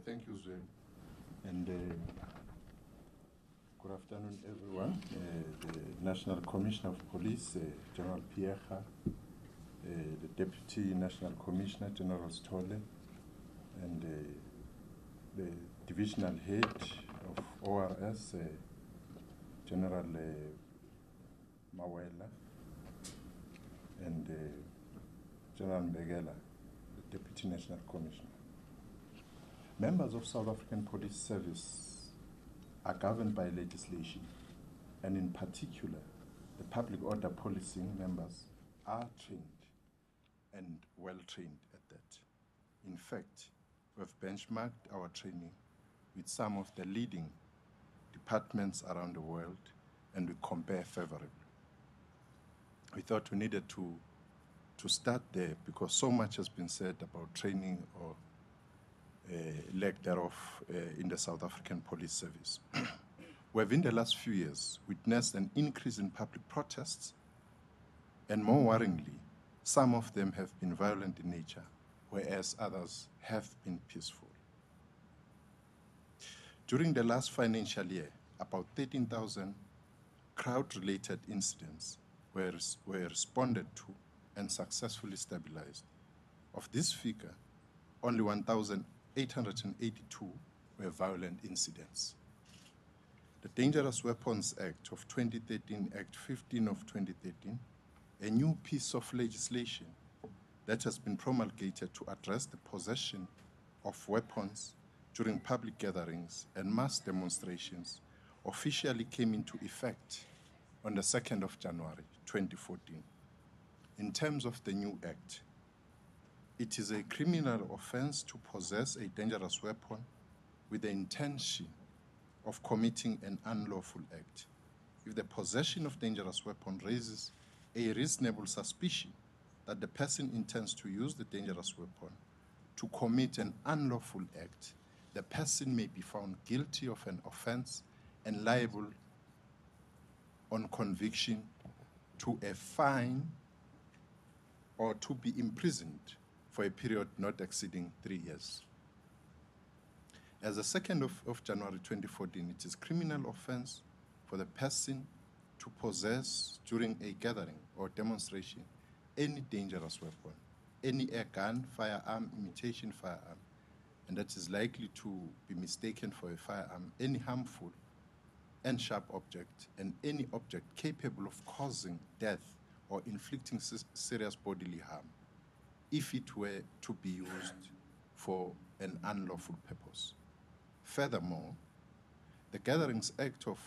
Thank you, Zwe. And good afternoon, everyone. The National Commissioner of Police, General Pierre, the Deputy National Commissioner, General Stolle, and the Divisional Head of ORS, General Mawela, and General Mbegela, the Deputy National Commissioner. Members of South African Police Service are governed by legislation, and in particular, the public order policing members are trained and well-trained at that. In fact, we have benchmarked our training with some of the leading departments around the world, and we compare favorably. We thought we needed to start there because so much has been said about training or lack thereof in the South African Police Service. We have in the last few years witnessed an increase in public protests, and more worryingly, some of them have been violent in nature, whereas others have been peaceful. During the last financial year, about 13,000 crowd-related incidents were responded to and successfully stabilized. Of this figure, only 1,882 were violent incidents. The Dangerous Weapons Act of 2013, Act 15 of 2013, a new piece of legislation that has been promulgated to address the possession of weapons during public gatherings and mass demonstrations, officially came into effect on the 2nd of January 2014. In terms of the new act, it is a criminal offense to possess a dangerous weapon with the intention of committing an unlawful act if the possession of dangerous weapon raises a reasonable suspicion that the person intends to use the dangerous weapon to commit an unlawful act. The person may be found guilty of an offense and liable on conviction to a fine or to be imprisoned for a period not exceeding 3 years. As the 2nd of January 2014, it is criminal offense for the person to possess during a gathering or demonstration any dangerous weapon, any air gun, firearm, imitation firearm, and that is likely to be mistaken for a firearm, any harmful and sharp object, and any object capable of causing death or inflicting serious bodily harm, if it were to be used for an unlawful purpose. Furthermore, the Gatherings Act of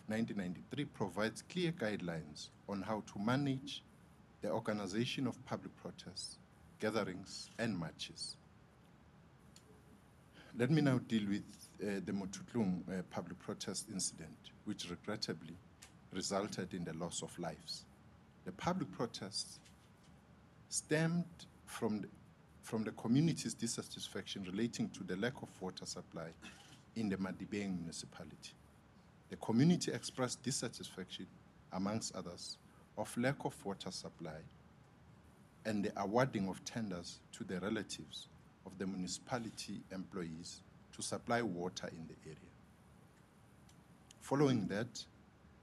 1993 provides clear guidelines on how to manage the organization of public protests, gatherings, and marches. Let me now deal with the Mothutlung public protest incident, which regrettably resulted in the loss of lives. The public protests stemmed from the community's dissatisfaction relating to the lack of water supply in the Madibeng municipality. The community expressed dissatisfaction, amongst others, of lack of water supply and the awarding of tenders to the relatives of the municipality employees to supply water in the area. Following that,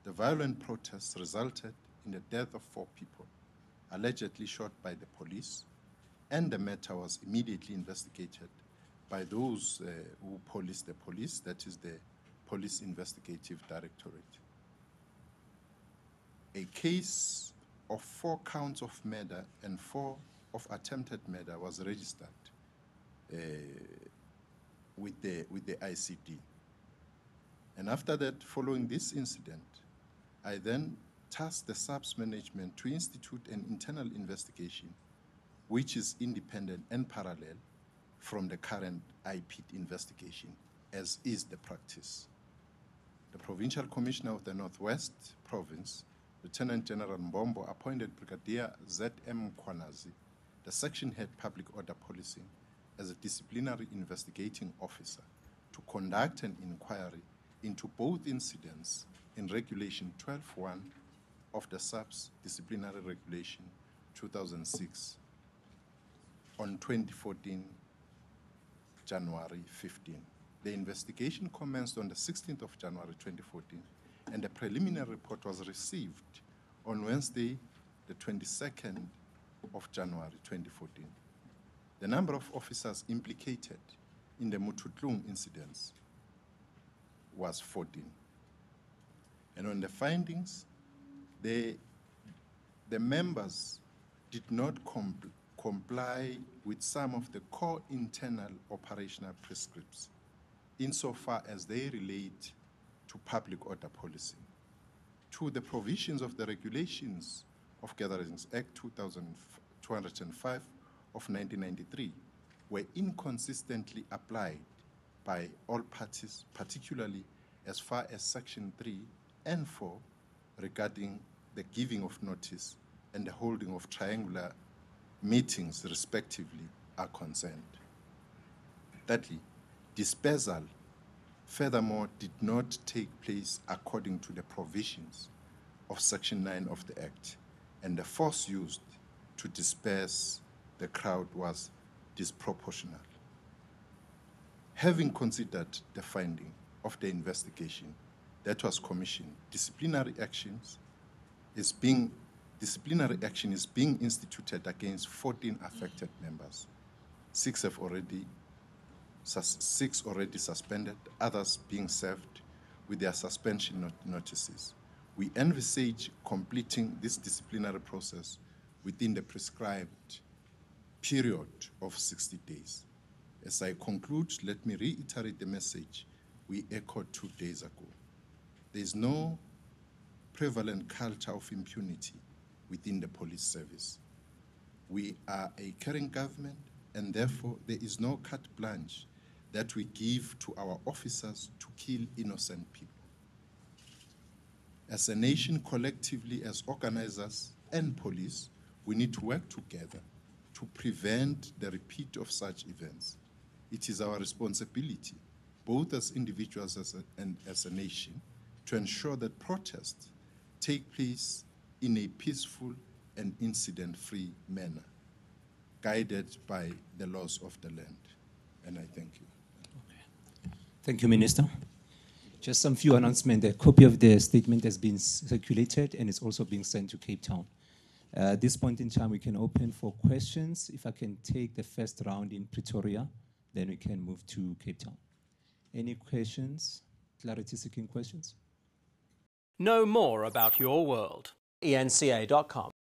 the violent protests resulted in the death of 4 people, allegedly shot by the police, and the matter was immediately investigated by those who police the police, that is the Police Investigative Directorate. A case of 4 counts of murder and 4 of attempted murder was registered with the ICD. And after that, following this incident, I then tasked the SAPS management to institute an internal investigation which is independent and parallel from the current IPIT investigation, as is the practice. The Provincial Commissioner of the Northwest Province, Lieutenant General Mbombo, appointed Brigadier Z.M. Kwanazi, the Section Head Public Order Policing, as a disciplinary investigating officer to conduct an inquiry into both incidents in Regulation 12.1 of the SAPS Disciplinary Regulation 2006 on 2014 January 15. The investigation commenced on the 16th of January 2014, and the preliminary report was received on Wednesday, the 22nd of January 2014. The number of officers implicated in the Muthutlung incidents was 14. And on the findings, the members did not comply with some of the core internal operational prescripts insofar as they relate to public order policy, to the provisions of the Regulations of Gatherings Act 205 of 1993 were inconsistently applied by all parties, particularly as far as Section 3 and 4 regarding the giving of notice and the holding of triangular meetings, respectively, are concerned. Thirdly, dispersal, furthermore, did not take place according to the provisions of Section 9 of the Act, and the force used to disperse the crowd was disproportional. Having considered the finding of the investigation that was commissioned, disciplinary action is being instituted against 14 affected members. Six already suspended, others being served with their suspension notices. We envisage completing this disciplinary process within the prescribed period of 60 days. As I conclude, let me reiterate the message we echoed 2 days ago. There is no prevalent culture of impunity within the police service. We are a caring government, and therefore there is no carte blanche that we give to our officers to kill innocent people. As a nation, collectively, as organizers and police, we need to work together to prevent the repeat of such events. It is our responsibility, both as individuals and as a nation, to ensure that protests take place in a peaceful and incident-free manner, guided by the laws of the land. And I thank you. Okay. Thank you, Minister. Just some few announcements. A copy of the statement has been circulated and is also being sent to Cape Town. At this point in time, we can open for questions. If I can take the first round in Pretoria, then we can move to Cape Town. Any questions? Clarity-seeking questions? Know more about your world. eNCA.com